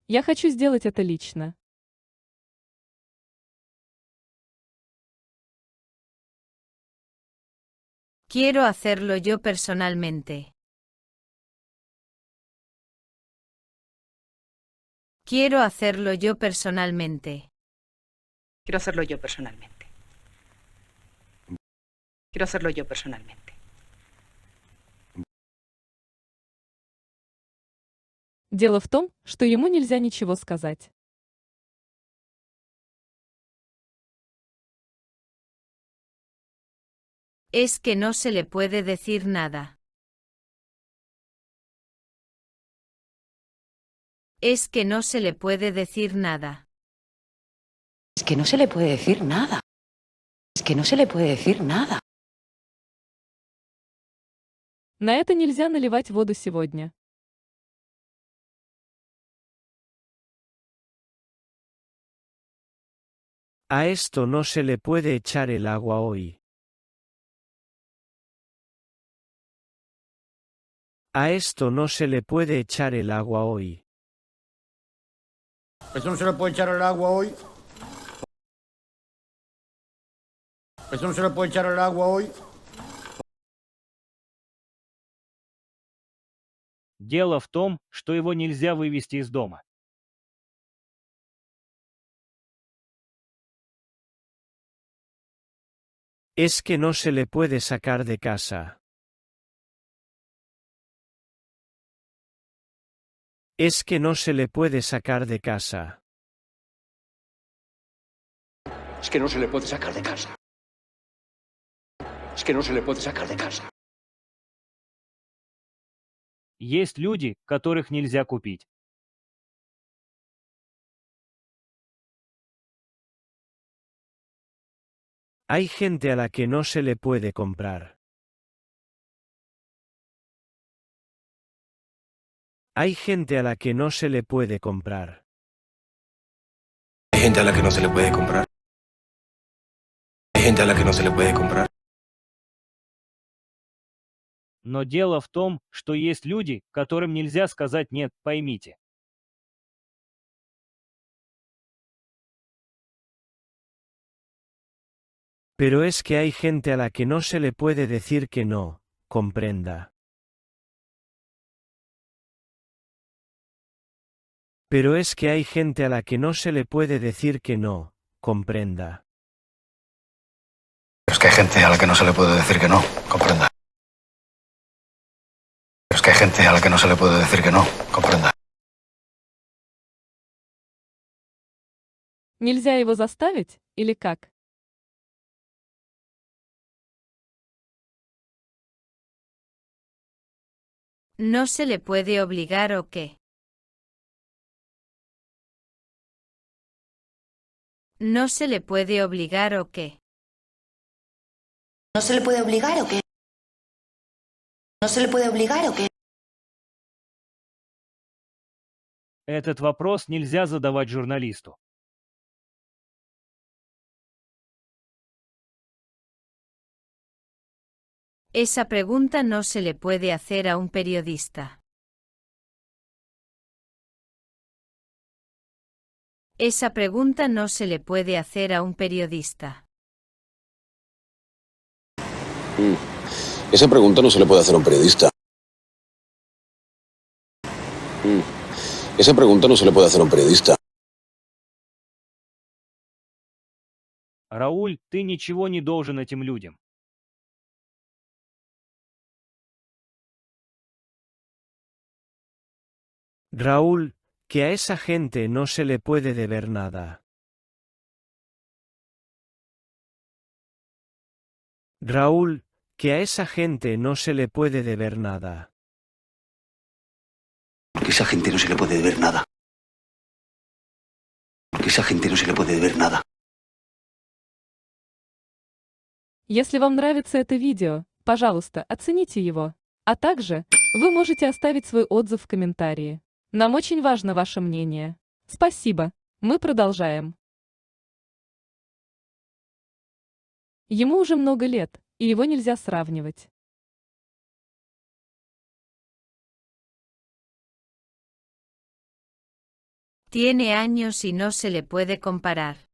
Я хочу сделать это лично. Quiero hacerlo yo personalmente. Quiero hacerlo yo personalmente. Quiero hacerlo yo personalmente. Quiero hacerlo yo personalmente. Дело в том, что ему нельзя ничего сказать. Es que no se le puede decir nada. Es que no se le puede decir nada. Es que no se le puede decir nada. Es que no se le puede decir nada. На это нельзя наливать воду сегодня. A esto no se le puede echar el agua hoy. A esto no se le puede echar el agua hoy. Eso no se le puede echar el agua hoy. Eso no se le puede echar el agua hoy. Дело в том, что его нельзя вывести из дома. Es que no se le puede sacar de casa. Es que no se le puede sacar de casa. Es que no se le puede sacar de casa. Es que no se le puede sacar de casa. Есть люди, которых нельзя купить. Hay gente a la que no se le puede comprar. Hay gente a la que no se le puede comprar. Hay gente a la que no se le puede comprar. Hay gente a la que no se le puede comprar. Но дело в том, что есть люди, которым нельзя сказать «нет», поймите. Pero es que hay gente a la que no se le puede decir que no, comprenda. Pero es que hay gente a la que no se le puede decir que no, comprenda. Pero es que hay gente a la que no se le puede decir que no, comprenda. Pero es que hay gente a la que no se le puede decir que no, comprenda. Нельзя его заставить, или как? ¿No se le puede obligar o qué? ¿No se le puede obligar o qué? ¿No se le puede obligar o qué? ¿No se le puede obligar o qué? Этот вопрос нельзя задавать журналисту. Esa pregunta no se le puede hacer a un periodista. Esa pregunta no se le puede hacer a un periodista. Esa pregunta no se le puede hacer a un periodista. Esa pregunta no se le puede hacer a un periodista. Рауль, ты ничего не должен этим людям. Raúl, que a esa gente no se le puede deber nada. Raúl, que a esa gente no se le puede deber nada. Porque esa gente no se le puede deber nada. Porque esa gente no se le puede deber nada. Если вам нравится это видео, пожалуйста, оцените его. А также вы можете оставить свой отзыв в комментарии. Нам очень важно ваше мнение. Спасибо. Мы продолжаем. Ему уже много лет, и его нельзя сравнивать. Tiene años y no se le puede comparar.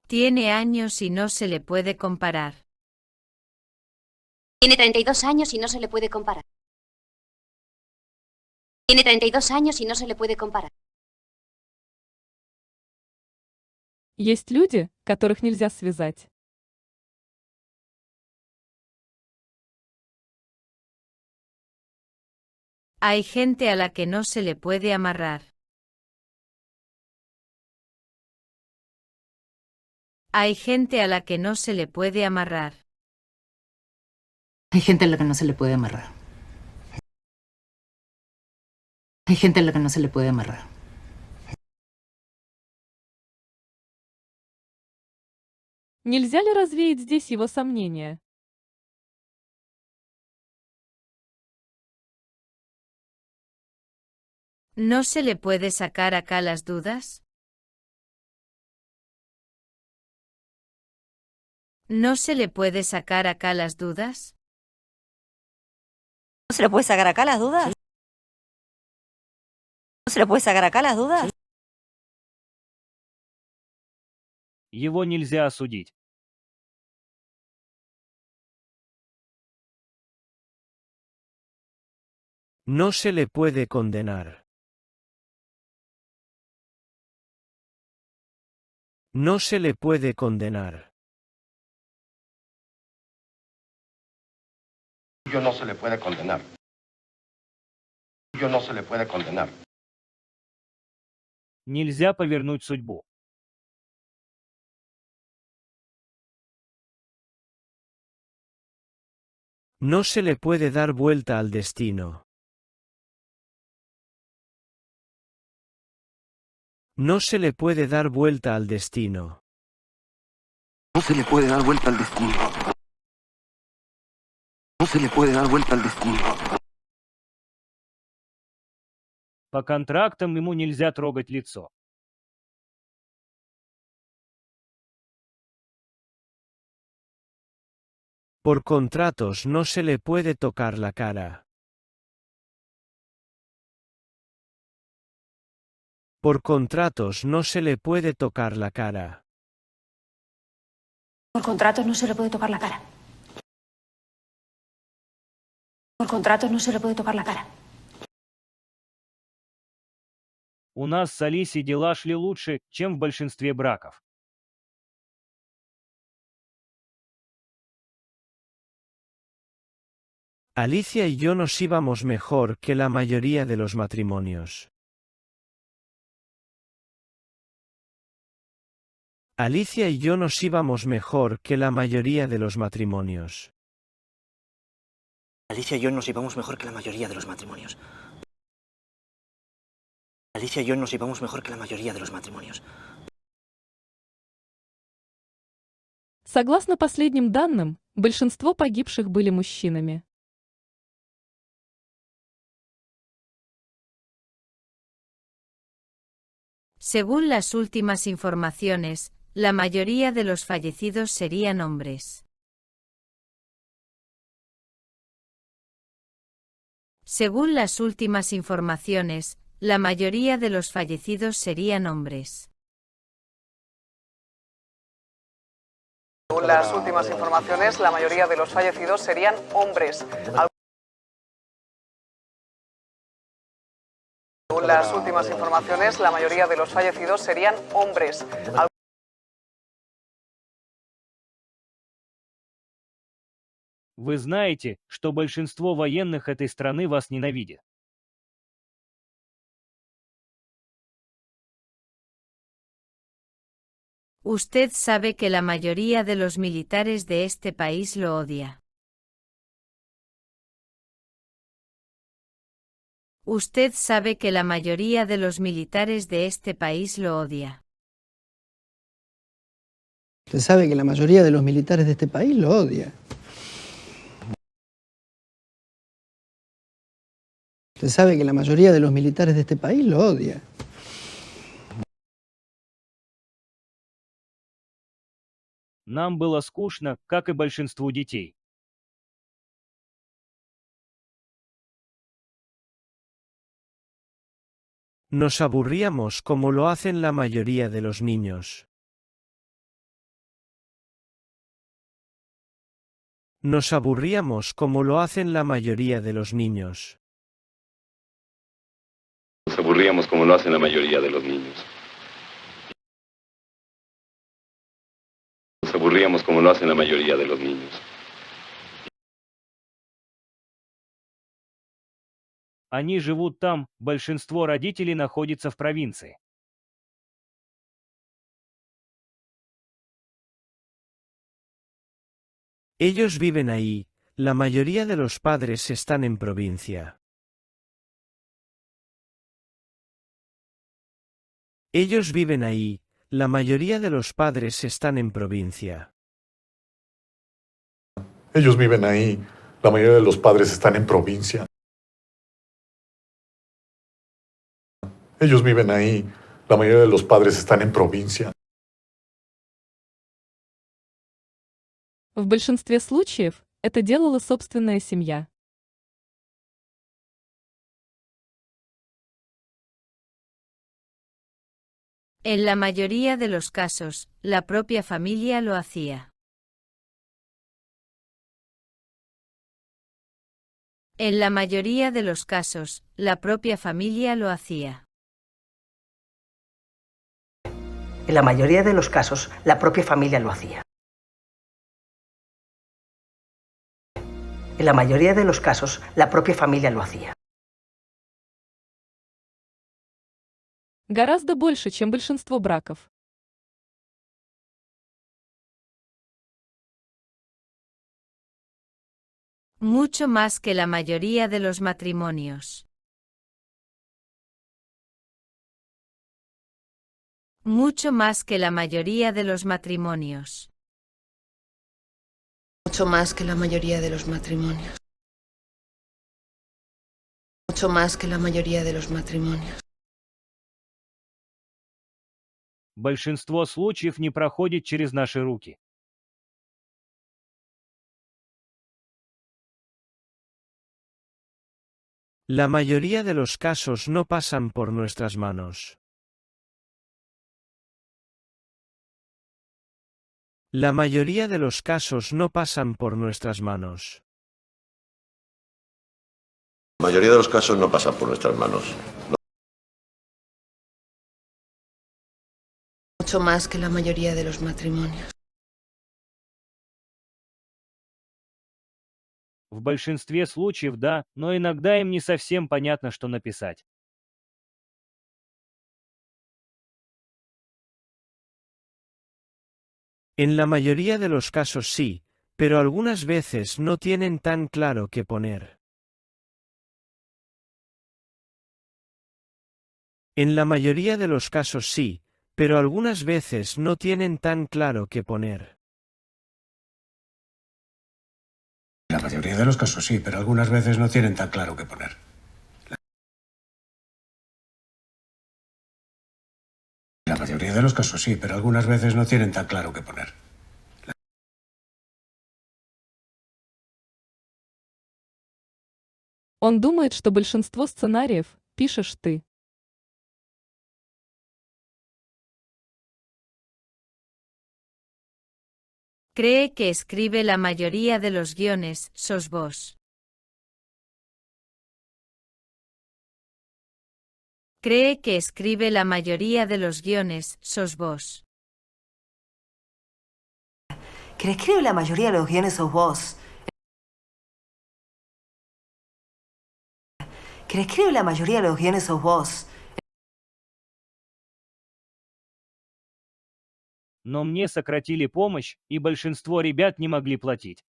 Tiene años y no se le puede comparar. Tiene 32 años y no se le puede comparar. Tiene 32 años y no se le puede comparar. Есть люди, которых нельзя связать. Hay gente a la que no se le puede amarrar. Hay gente a la que no se le puede amarrar. Hay gente a la que no se le puede amarrar. Hay gente a la que no se le puede amarrar. Нельзя ли развеять здесь его сомнения? ¿No se le puede sacar acá las dudas? ¿No se le puede sacar acá las dudas? ¿No se le puede sacar acá las dudas? ¿No se le puede sacar acá las dudas? Его нельзя осудить. No se le puede condenar. No se le puede condenar. No se le puede condenar. No se le puede condenar. Нельзя повернуть судьбу. No se le puede dar vuelta al destino. No se le puede dar vuelta al destino. No se le puede dar vuelta al destino. No se le puede dar vuelta al destino. По контрактам ему нельзя трогать лицо. Por contratos no se le puede tocar la cara. Por contratos no se le puede tocar la cara. Por contratos no se le puede tocar la cara. Por contratos no se le puede tocar la cara. У нас с Алисей дела шли лучше, чем в большинстве браков. Alicia y yo nos íbamos mejor que la mayoría de los matrimonios. Alicia y yo nos íbamos mejor que la mayoría de los matrimonios. Alicia y yo nos llevamos mejor que la mayoría de los matrimonios. Alicia y yo nos llevamos mejor que la mayoría de los matrimonios. Согласно последним данным, большинство погибших были мужчинами. Según las últimas informaciones, la mayoría de los fallecidos serían hombres. Según las últimas informaciones, la mayoría de los fallecidos serían hombres. Según las últimas informaciones, la mayoría de los fallecidos serían hombres. Según las últimas informaciones, la mayoría de los fallecidos serían hombres. Вы знаете, что большинство военных этой страны вас ненавидят. Usted sabe que la mayoría de los militares de este país lo odia. Usted sabe que la mayoría de los militares de este país lo odia. Usted sabe que la mayoría de los militares de este país lo odia. Usted sabe que la mayoría de los militares de este país lo odia. Нам было скучно, как и большинству детей. Nos aburríamos como lo hacen la mayoría de los niños. Nos aburríamos como lo hacen la mayoría de los niños. Nos aburríamos como lo hacen la mayoría de los niños. Nos aburríamos como lo hacen la mayoría de los niños. Они живут там, большинство родителей находится в провинции. Ellos viven ahí, la mayoría de los padres están en provincia. Ellos viven ahí, la mayoría de los padres están en provincia. Ellos viven ahí, la mayoría de los padres están en provincia. Ellos viven ahí, la mayoría de los padres están en provincia. В большинстве случаев это делала собственная семья. En la mayoría de los casos, la propia familia lo hacía. En la mayoría de los casos, la propia familia lo hacía. En la mayoría de los casos, la propia familia lo hacía. En la mayoría de los casos, la propia familia lo hacía. Гораздо больше, чем большинство браков. Mucho más que la mayoría de los matrimonios. Mucho más que la mayoría de los matrimonios. Mucho más que la mayoría de los matrimonios. Mucho más que la mayoría de los matrimonios. Большинство случаев не проходит через наши руки. La mayoría de los casos no pasan por nuestras manos. La mayoría de los casos no pasan por nuestras manos. La mayoría de los casos no pasan por nuestras manos. Mucho más que la mayoría de los matrimonios. В большинстве случаев да, но иногда им не совсем понятно, что написать. En la mayoría de los casos sí, pero algunas veces no tienen tan claro qué poner. En la mayoría de los casos sí, pero algunas veces no tienen tan claro qué poner. La mayoría de los casos sí, pero algunas veces no tienen tan claro qué poner. La mayoría de los casos sí, pero algunas veces no tienen tan claro qué poner. Он думает, что большинство сценариев пишешь ты. Cree que escribe la mayoría de los guiones, sos vos. Cree que escribe la mayoría de los guiones, sos vos. Que escribe la mayoría de los guiones sos vos. Que escribe la mayoría de los guiones sos vos. Но мне сократили помощь, и большинство ребят не могли платить.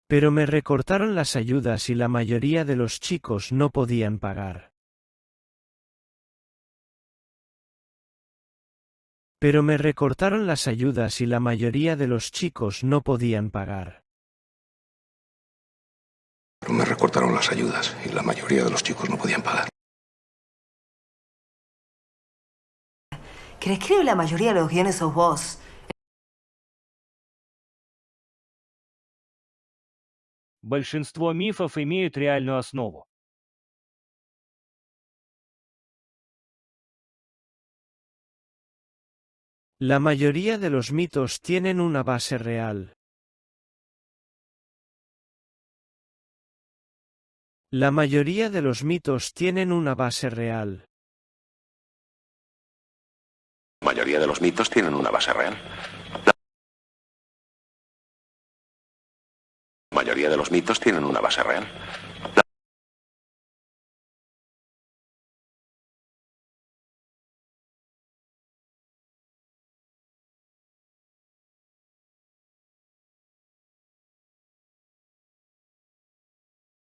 Pero me recortaron las ayudas y la mayoría de los chicos no podían pagar. Pero me recortaron las ayudas y la mayoría de los chicos no podían pagar. Pero me recortaron las ayudas y la mayoría de los chicos no podían pagar. Que escribe la mayoría de los guiones sos vos. Большинство мифов имеют реальную основу. La mayoría de los mitos tienen una base real. La mayoría de los mitos tienen una base real. La mayoría de los mitos tienen una base real. La mayoría de los mitos tienen una base real.